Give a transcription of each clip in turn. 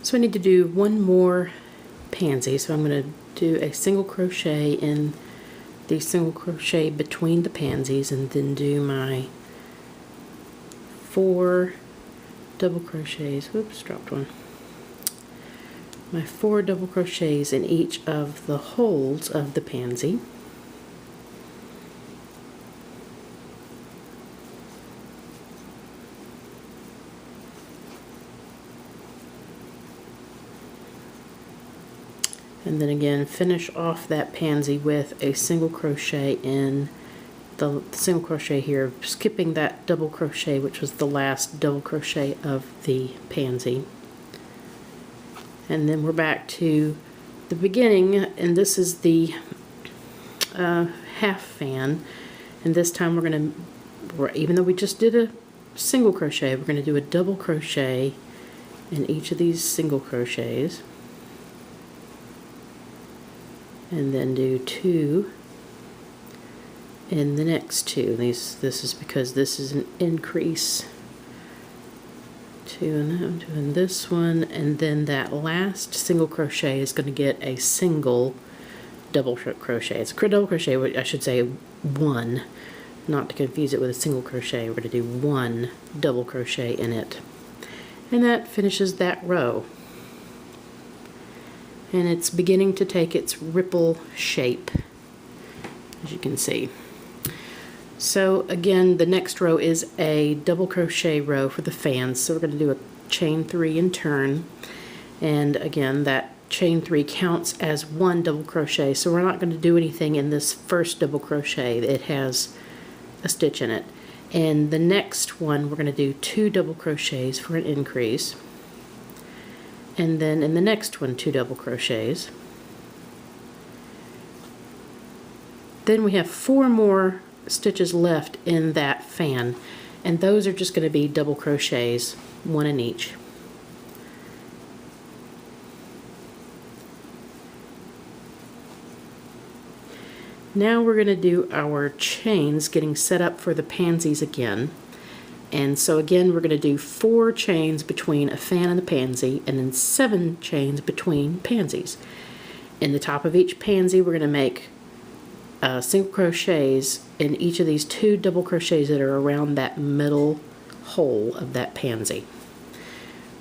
So I need to do one more pansy, so I'm going to do a single crochet in the single crochet between the pansies, and then do my 4 double crochets. Whoops, dropped one. My 4 double crochets in each of the holes of the pansy. And then again, finish off that pansy with a single crochet in the single crochet here, skipping that double crochet, which was the last double crochet of the pansy. And then we're back to the beginning, and this is the half fan. And this time we're going to, even though we just did a single crochet, we're going to do a double crochet in each of these single crochets. And then do 2 in the next 2. This is because this is an increase. 2 in that one, 2 in this one, and then that last single crochet is going to get a single double crochet. It's a double crochet, I should say 1, not to confuse it with a single crochet. We're going to do 1 double crochet in it. And that finishes that row. And it's beginning to take its ripple shape, as you can see. So again, the next row is a double crochet row for the fans. So we're going to do a chain 3 and turn. And again, that chain 3 counts as 1 double crochet. So we're not going to do anything in this first double crochet. It has a stitch in it. And the next one, we're going to do 2 double crochets for an increase. And then in the next one, 2 double crochets. Then we have 4 more stitches left in that fan, and those are just going to be double crochets, 1 in each. Now we're going to do our chains, getting set up for the pansies again. And so again, we're going to do 4 chains between a fan and a pansy, and then 7 chains between pansies. In the top of each pansy, we're going to make single crochets in each of these 2 double crochets that are around that middle hole of that pansy.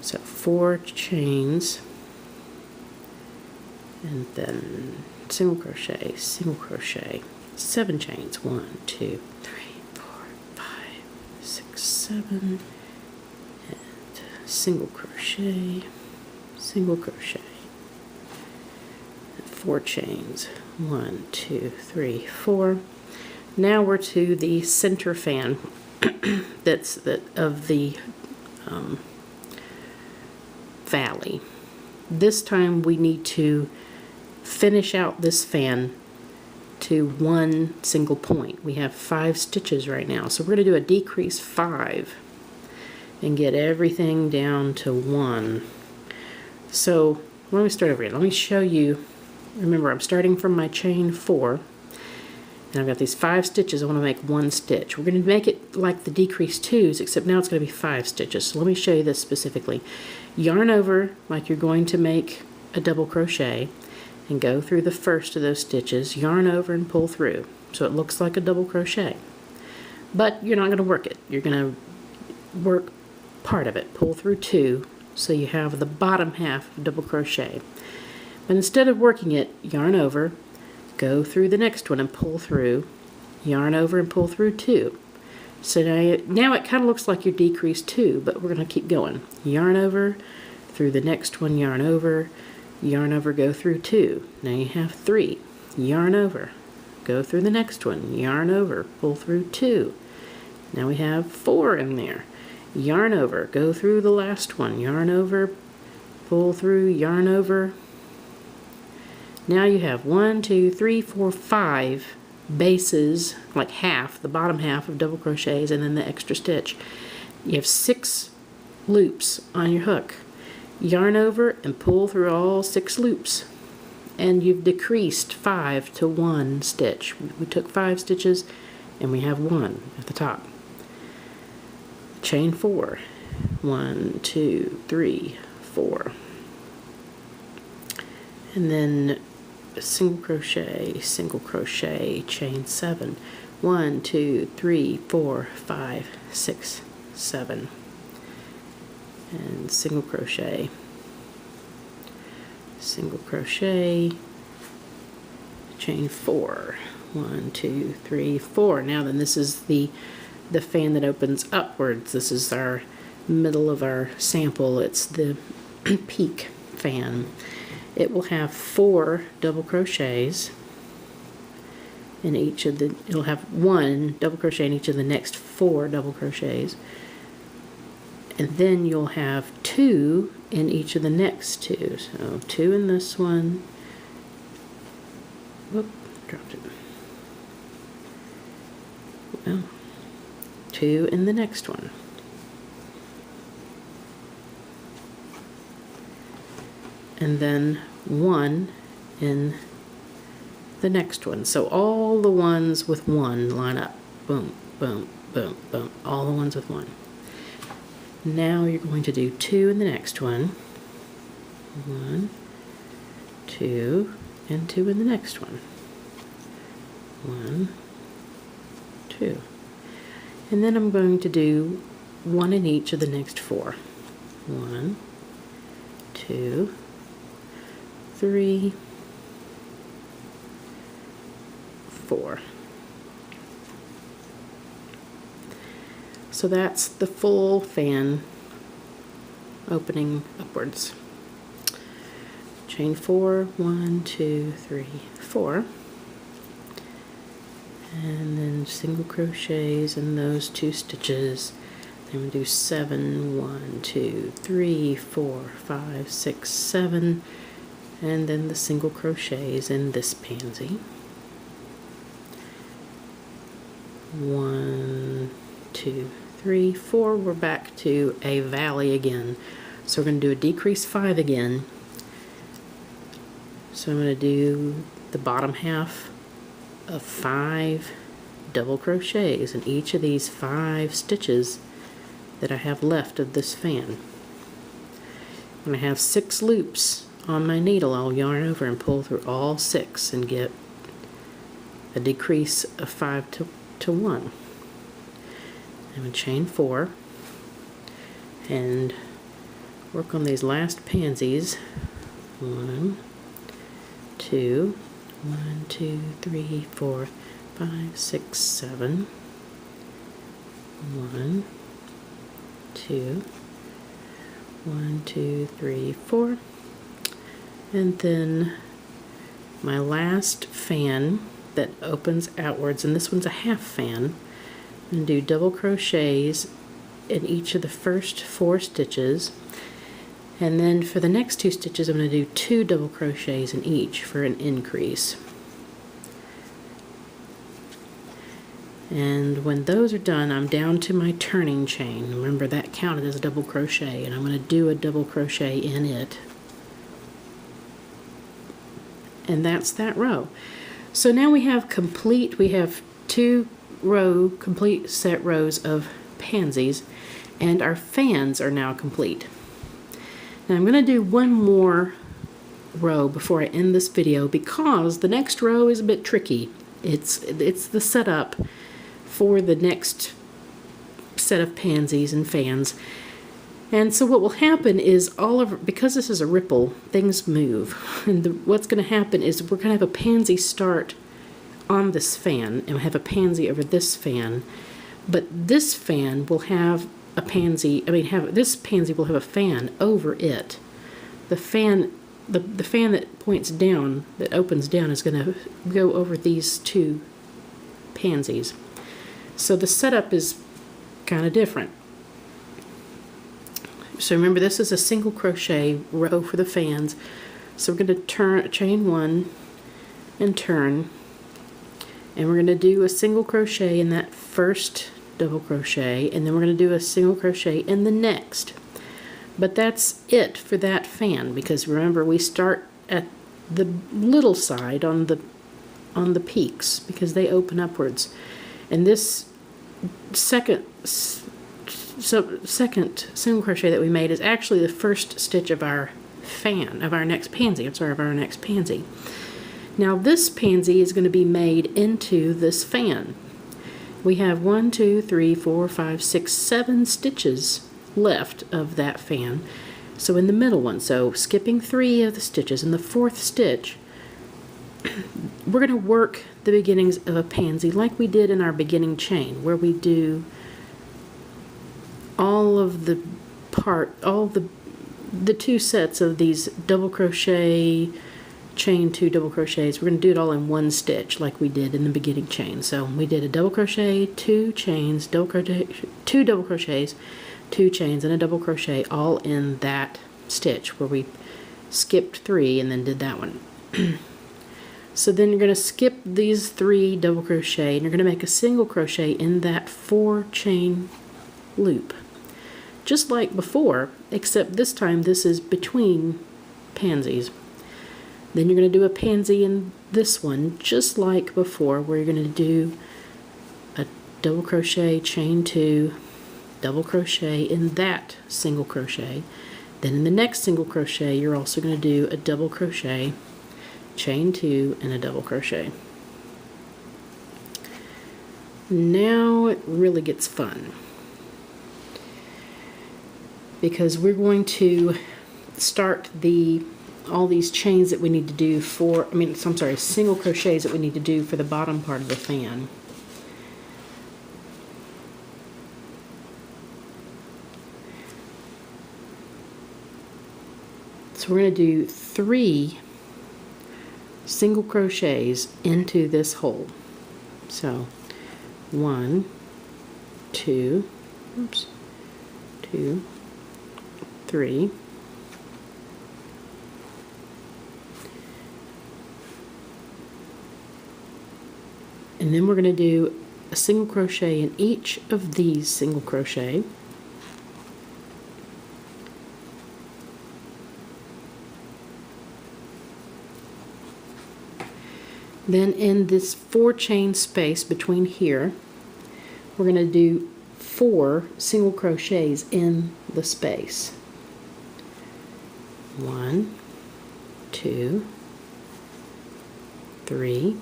So 4 chains, and then single crochet, 7 chains, 1, 2, 3, 4, 5, 6, 7, and single crochet, 4 chains, 1, 2, 3, 4. Now we're to the center fan of the valley. This time we need to finish out this fan to 1 single point. We have 5 stitches right now, so we're going to do a decrease 5 and get everything down to 1. So let me start over here. Let me show you. Remember, I'm starting from my chain 4, and I've got these 5 stitches. I want to make 1 stitch. We're going to make it like the decrease 2s, except now it's going to be 5 stitches. So let me show you this specifically. Yarn over like you're going to make a double crochet, and go through the first of those stitches, yarn over and pull through, so it looks like a double crochet. But you're not going to work it. You're going to work part of it. Pull through 2, so you have the bottom half of double crochet. But instead of working it, yarn over, go through the next one and pull through, yarn over and pull through 2. So now it kind of looks like your decrease 2, but we're going to keep going. Yarn over, through the next one, yarn over, go through 2. Now you have 3. Yarn over, go through the next one, yarn over, pull through 2. Now we have 4 in there. Yarn over, go through the last one, yarn over, pull through, yarn over. Now you have 1, 2, 3, 4, 5 bases, like half, the bottom half of double crochets, and then the extra stitch. You have 6 loops on your hook. Yarn over and pull through all 6 loops, and you've decreased 5 to 1 stitch. We took 5 stitches and we have 1 at the top. Chain 4, 1, 2, 3, 4. and then single crochet, chain 7. 1, 2, 3, 4, 5, 6, 7, and single crochet, chain 4. 1, 2, 3, 4. Now then, this is the fan that opens upwards. This is our middle of our sample. It's the peak fan. It will have 4 double crochets in each of the, it'll have 1 double crochet in each of the next 4 double crochets, and then you'll have 2 in each of the next 2. So 2 in this one, whoop, dropped it, well, 2 in the next one, and then 1 in the next one. So all the ones with 1 line up. Boom, boom, boom, boom. All the ones with 1. Now you're going to do 2 in the next one. 1, 2, and 2 in the next one. 1, 2. And then I'm going to do 1 in each of the next 4. 1, 2, 3, 4. So that's the full fan opening upwards. Chain 4, 1, 2, 3, 4, and then single crochets in those 2 stitches. Then I'm going to do 7, 1, 2, 3, 4, 5, 6, 7, and then the single crochets in this pansy. 1, 2, 3, 4. We're back to a valley again. So we're going to do a decrease 5 again. So I'm going to do the bottom half of 5 double crochets in each of these 5 stitches that I have left of this fan. I'm going to have 6 loops on my needle. I'll yarn over and pull through all 6 and get a decrease of 5 to 1. I'm going to chain 4 and work on these last pansies. 1, 2, 1, 2, 3, 4, 5, 6, 7. 1, 2, 1, 2, 3, 4. And then my last fan that opens outwards, and this one's a half fan. I'm going to do double crochets in each of the first 4 stitches, and then for the next 2 stitches I'm going to do 2 double crochets in each for an increase. And when those are done, I'm down to my turning chain. Remember, that counted as a double crochet, and I'm going to do a double crochet in it. And that's that row. So now we have 2 complete set rows of pansies, and our fans are now complete. Now I'm going to do one more row before I end this video, because the next row is a bit tricky. It's the setup for the next set of pansies and fans. And so what will happen is because this is a ripple, things move. And what's going to happen is we're going to have a pansy start on this fan, and we'll have a pansy over this fan. But this fan will have a pansy, this pansy will have a fan over it. The fan that points down, that opens down, is going to go over these 2 pansies. So the setup is kind of different. So remember, this is a single crochet row for the fans. So we're going to chain 1 and turn, and we're going to do a single crochet in that first double crochet, and then we're going to do a single crochet in the next. But that's it for that fan, because remember, we start at the little side on the peaks, because they open upwards. And this second single crochet that we made is actually the first stitch of our fan, of our next pansy. I'm sorry, of our next pansy. Now this pansy is going to be made into this fan. We have 1, 2, 3, 4, 5, 6, 7 stitches left of that fan. So in the middle one, so skipping 3 of the stitches, in the 4th stitch, we're going to work the beginnings of a pansy like we did in our beginning chain, where we do all of the the 2 sets of these double crochet, chain 2 double crochets. We're going to do it all in 1 stitch like we did in the beginning chain. So we did a double crochet, 2 chains, double crochet, 2 double crochets, 2 chains, and a double crochet, all in that stitch where we skipped 3 and then did that one. So then you're going to skip these 3 double crochet and you're going to make a single crochet in that 4 chain loop, just like before, except this time this is between pansies. Then you're going to do a pansy in this one, just like before, where you're going to do a double crochet, chain 2, double crochet in that single crochet. Then in the next single crochet you're also going to do a double crochet, chain 2, and a double crochet. Now it really gets fun, because we're going to start all these chains that we need to do for, single crochets that we need to do for the bottom part of the fan. So we're going to do 3 single crochets into this hole. So 1, 2, 2, 3, and then we're going to do a single crochet in each of these single crochet. Then in this 4 chain space between here, we're going to do 4 single crochets in the space. 1, 2, 3,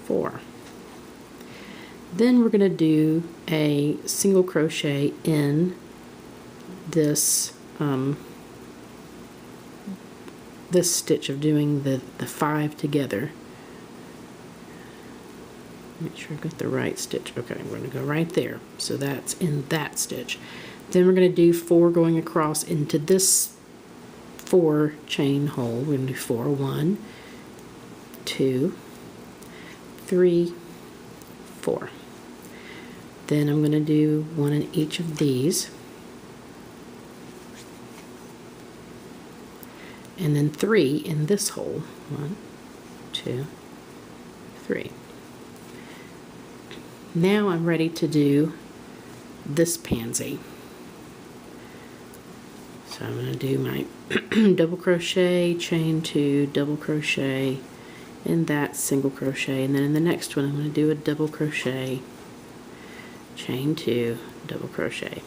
4. Then we're going to do a single crochet in this this stitch of doing the 5 together. Make sure I got the right stitch. Okay, we're going to go right there. So that's in that stitch. Then we're going to do 4 going across into this 4 chain hole. We're going to do 4. 1, 2, 3, 4. Then I'm going to do 1 in each of these. And then 3 in this hole. 1, 2, 3. Now I'm ready to do this pansy. So I'm going to do my double crochet, chain 2, double crochet in that single crochet, and then in the next one I'm going to do a double crochet, chain 2, double crochet.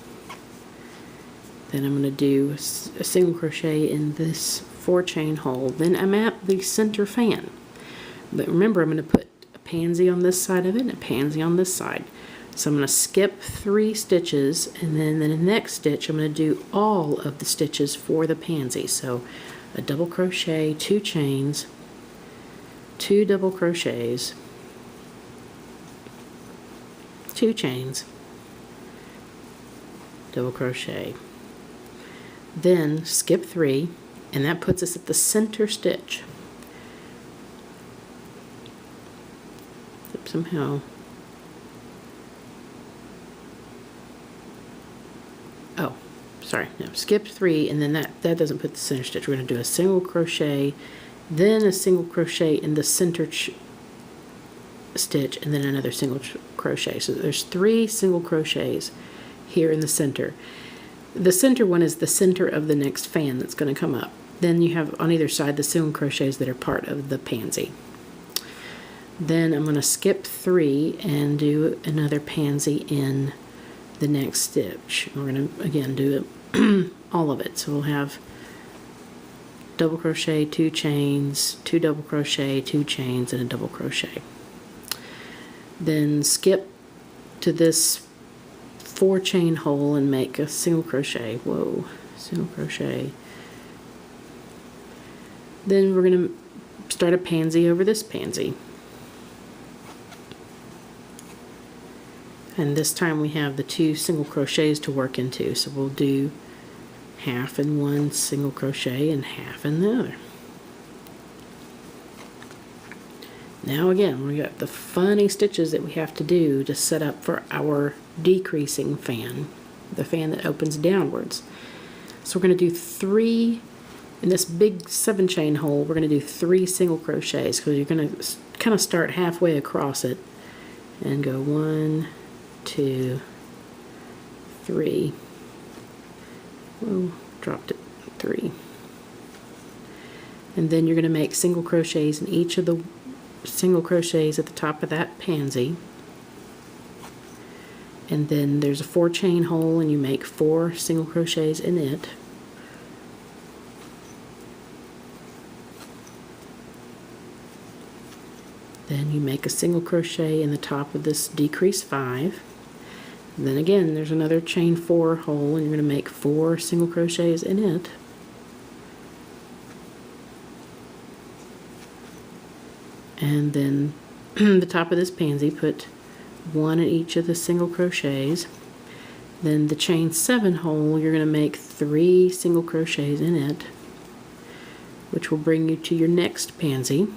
Then I'm going to do a single crochet in this 4 chain hole. Then I'm at the center fan. But remember, I'm going to put a pansy on this side of it and a pansy on this side. So I'm going to skip 3 stitches, and then in the next stitch I'm going to do all of the stitches for the pansy. So a double crochet, 2 chains, 2 double crochets, 2 chains, double crochet. Then skip 3, and that puts us at the center stitch. Somehow, oh, sorry, no, skip 3, and then that doesn't put the center stitch. We're going to do a single crochet, then a single crochet in the center stitch, and then another single crochet. So there's 3 single crochets here in the center. The center one is the center of the next fan that's going to come up. Then you have on either side the single crochets that are part of the pansy. Then I'm going to skip 3 and do another pansy in the next stitch. We're going to again do all of it. So we'll have double crochet, 2 chains, 2 double crochet, 2 chains, and a double crochet. Then skip to this 4 chain hole and make a single crochet. Whoa, single crochet. Then we're going to start a pansy over this pansy. And this time we have the 2 single crochets to work into, so we'll do half in one single crochet and half in the other. Now again, we got the funny stitches that we have to do to set up for our decreasing fan, the fan that opens downwards. So we're going to do 3 in this big 7 chain hole. We're going to do 3 single crochets, because you're going to kind of start halfway across it and go 1, 2, 3. Whoa, dropped it. 3. And then you're going to make single crochets in each of the single crochets at the top of that pansy. And then there's a 4 chain hole, and you make 4 single crochets in it. Then you make a single crochet in the top of this decrease 5. And then again, there's another chain 4 hole, and you're going to make 4 single crochets in it. And then the top of this pansy, put 1 in each of the single crochets. Then the chain 7 hole, you're going to make 3 single crochets in it, which will bring you to your next pansy.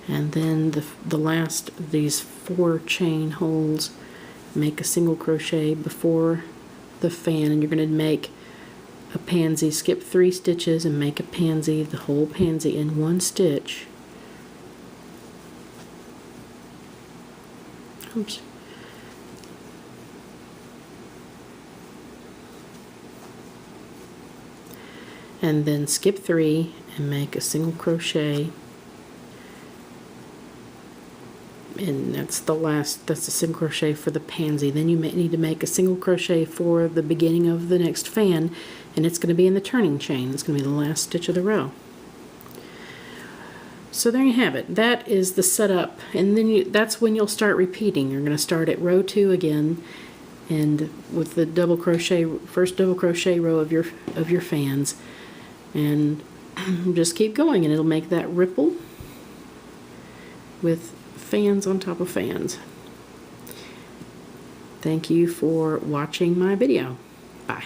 And then the last of these 4 chain holes, make a single crochet before the fan, and you're going to make a pansy. Skip 3 stitches and make a pansy, the whole pansy in 1 stitch. Oops. And then skip 3 and make a single crochet. And that's the single crochet for the pansy. Then you may need to make a single crochet for the beginning of the next fan, and it's going to be in the turning chain. It's going to be the last stitch of the row. So there you have it. That is the setup, and then that's when you'll start repeating. You're going to start at row 2 again, and with the double crochet, first double crochet row of your fans, and just keep going, and it'll make that ripple with fans on top of fans. Thank you for watching my video. Bye.